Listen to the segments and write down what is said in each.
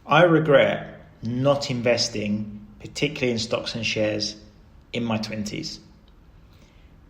I regret not investing, particularly in stocks and shares, in my 20s.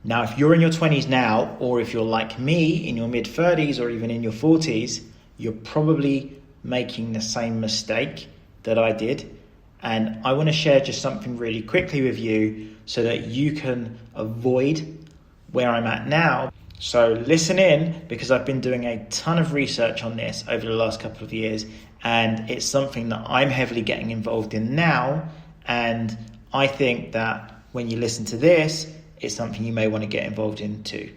Now, if you're in your 20s now, or if you're like me in your mid 30s or even in your 40s, you're probably making the same mistake that I did. And I want to share just something really quickly with you so that you can avoid where I'm at now. So listen in, because I've been doing a ton of research on this over the last couple of years, and it's something that I'm heavily getting involved in now. And I think that when you listen to this, it's something you may want to get involved in too.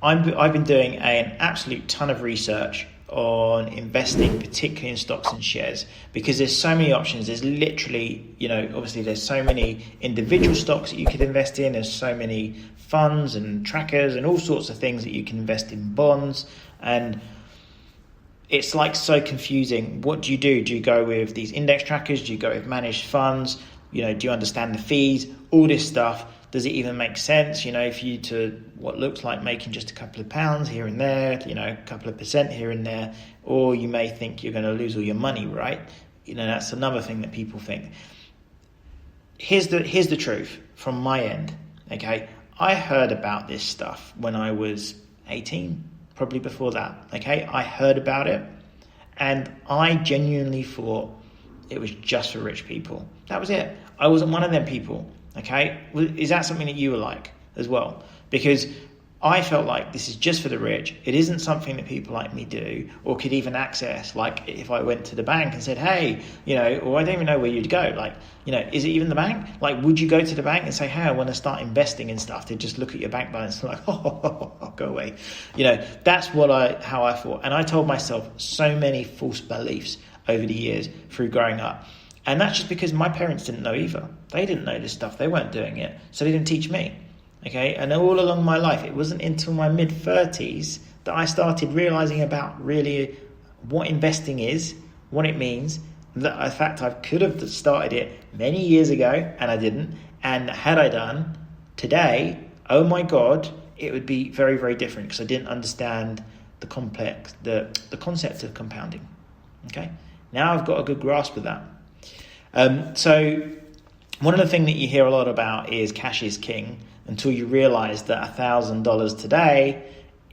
I've been doing an absolute ton of research on investing, particularly in stocks and shares, because there's so many options. There's literally, obviously there's so many individual stocks that you could invest in. There's so many funds and trackers and all sorts of things that you can invest in, bonds. And it's like so confusing. What do you do? Do you go with these index trackers? Do you go with managed funds? Do you understand the fees? All this stuff. Does it even make sense, for you to what looks like making just a couple of pounds here and there, a couple of percent here and there, or you may think you're going to lose all your money, right? That's another thing that people think. Here's the truth from my end, okay? I heard about this stuff when I was 18, probably before that, okay? I heard about it, and I genuinely thought it was just for rich people. That was it. I wasn't one of them people. Okay, is that something that you were like as well? Because I felt like this is just for the rich. It isn't something that people like me do or could even access. Like if I went to the bank and said, hey, or I don't even know where you'd go. Is it even the bank? Like, would you go to the bank and say, hey, I want to start investing in stuff? They'd just look at your bank balance and like, oh, go away. That's how I thought. And I told myself so many false beliefs over the years through growing up. And that's just because my parents didn't know either. They didn't know this stuff. They weren't doing it. So they didn't teach me. Okay. And all along my life, it wasn't until my mid 30s that I started realizing about really what investing is, what it means. That in fact, I could have started it many years ago and I didn't. And had I done today, oh my God, it would be very, very different because I didn't understand the concept of compounding. Okay. Now I've got a good grasp of that. So one of the things that you hear a lot about is cash is king, until you realize that $1,000 today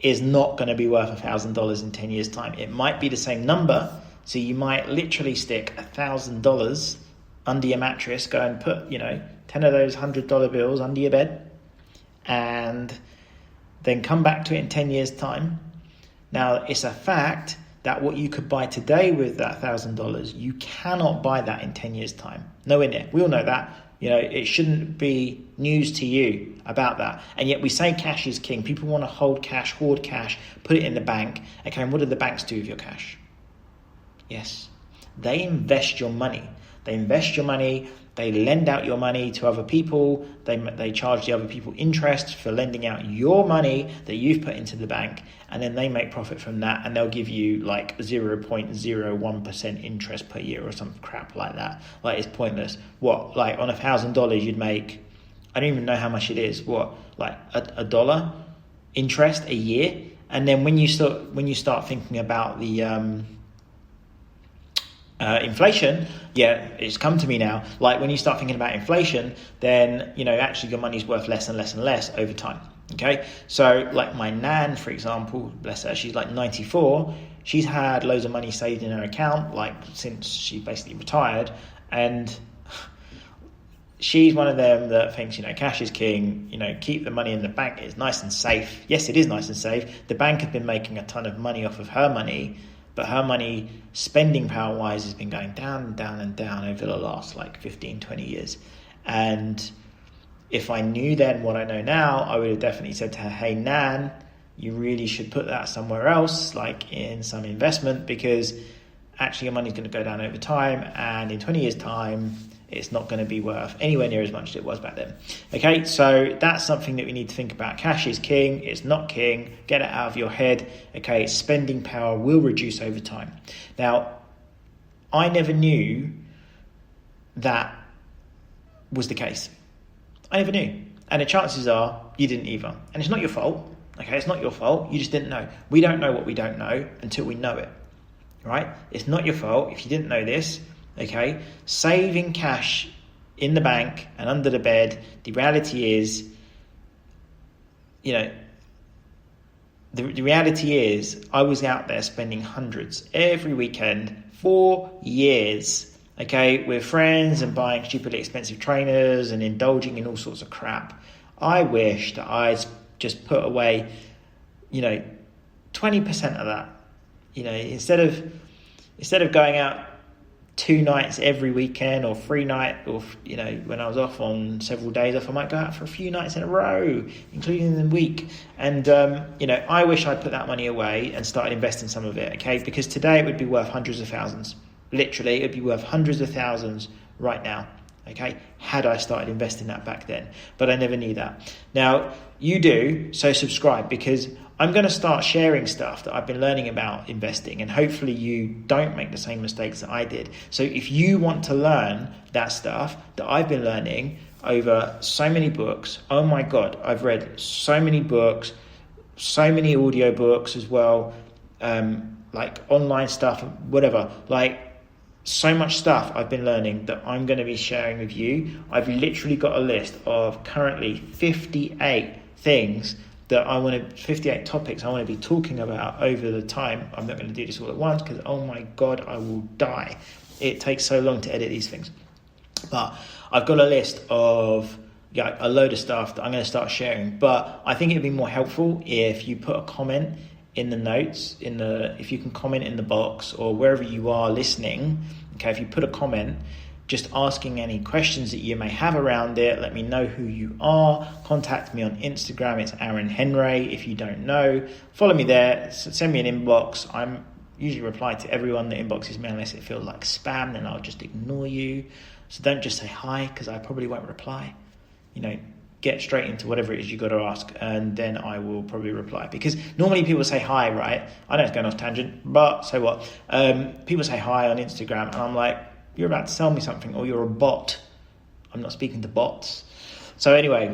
is not going to be worth $1,000 in 10 years time. It might be the same number. So you might literally stick $1,000 under your mattress, go and put, 10 of those $100 bills under your bed and then come back to it in 10 years time. Now it's a fact that what you could buy today with that $1,000, you cannot buy that in 10 years time. Nowhere near. We all know that. It shouldn't be news to you about that. And yet we say cash is king. People want to hold cash, hoard cash, put it in the bank. Okay, and what do the banks do with your cash? Yes, they invest your money. They invest your money. They lend out your money to other people. They charge the other people interest for lending out your money that you've put into the bank. And then they make profit from that. And they'll give you like 0.01% interest per year or some crap like that. Like it's pointless. What, like on $1,000 you'd make, I don't even know how much it is. What, like a dollar interest a year? And then when you start thinking about the inflation, it's come to me now. Like when you start thinking about inflation, then actually your money's worth less and less and less over time. Okay, so like my nan, for example, bless her, she's like 94. She's had loads of money saved in her account, like since she basically retired, and she's one of them that thinks, cash is king, keep the money in the bank. It's nice and safe. Yes, it is nice and safe. The bank have been making a ton of money off of her money, but her money spending power wise has been going down and down and down over the last like 15, 20 years. And if I knew then what I know now, I would have definitely said to her, hey, Nan, you really should put that somewhere else, like in some investment, because actually your money's going to go down over time. And in 20 years time, it's not going to be worth anywhere near as much as it was back then. Okay, so that's something that we need to think about. Cash is king, it's not king. Get it out of your head. Okay, spending power will reduce over time. Now, I never knew that was the case. I never knew. And the chances are you didn't either. And it's not your fault. Okay, it's not your fault. You just didn't know. We don't know what we don't know until we know it. Right? It's not your fault if you didn't know this. Okay? Saving cash in the bank and under the bed, the reality is, the reality is I was out there spending hundreds every weekend for years. Okay, with friends and buying stupidly expensive trainers and indulging in all sorts of crap. I wish that I'd just put away, 20% of that. Instead of going out 2 nights every weekend or 3 nights, or when I was off on several days off, I might go out for a few nights in a row, including the week. And I wish I'd put that money away and started investing some of it. Okay, because today it would be worth hundreds of thousands. Literally, it'd be worth hundreds of thousands right now. Okay, had I started investing that back then, but I never knew that. Now you do, so subscribe, because I'm going to start sharing stuff that I've been learning about investing, and hopefully you don't make the same mistakes that I did. So if you want to learn that stuff that I've been learning over so many books, oh my God, I've read so many books, so many audio books as well, like online stuff, whatever, like so much stuff I've been learning that I'm going to be sharing with you. I've literally got a list of currently 58 things that 58 topics I want to be talking about over the time. I'm not going to do this all at once because, oh my God, I will die. It takes so long to edit these things. But I've got a list of a load of stuff that I'm going to start sharing. But I think it'd be more helpful if you put a comment in the notes, if you can comment in the box or wherever you are listening. Okay, if you put a comment just asking any questions that you may have around it, let me know who you are. Contact me on Instagram, it's Aaron Henriques. If you don't know, follow me there, send me an inbox. I'm usually reply to everyone that inboxes me unless it feels like spam, then I'll just ignore you. So don't just say hi, because I probably won't reply. Get straight into whatever it is you got to ask, and then I will probably reply. Because normally people say hi, right? I know it's going off tangent, but so what? People say hi on Instagram, and I'm like, you're about to sell me something, or you're a bot. I'm not speaking to bots. So anyway,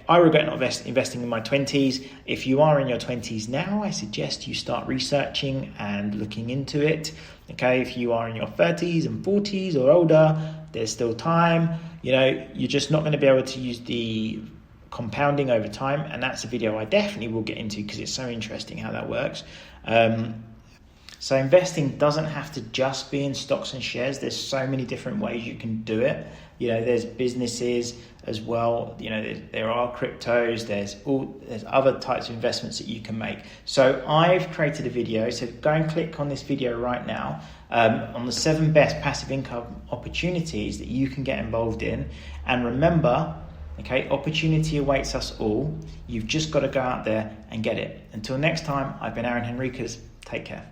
I regret not investing in my 20s. If you are in your 20s now, I suggest you start researching and looking into it. Okay, if you are in your 30s and 40s or older, there's still time. You're just not going to be able to use the compounding over time, and that's a video I definitely will get into because it's so interesting how that works. So investing doesn't have to just be in stocks and shares. There's so many different ways you can do it. There's businesses as well. There are cryptos. There's other types of investments that you can make. So I've created a video. So go and click on this video right now on the 7 best passive income opportunities that you can get involved in. And remember, okay, opportunity awaits us all. You've just got to go out there and get it. Until next time, I've been Aaron Henriques. Take care.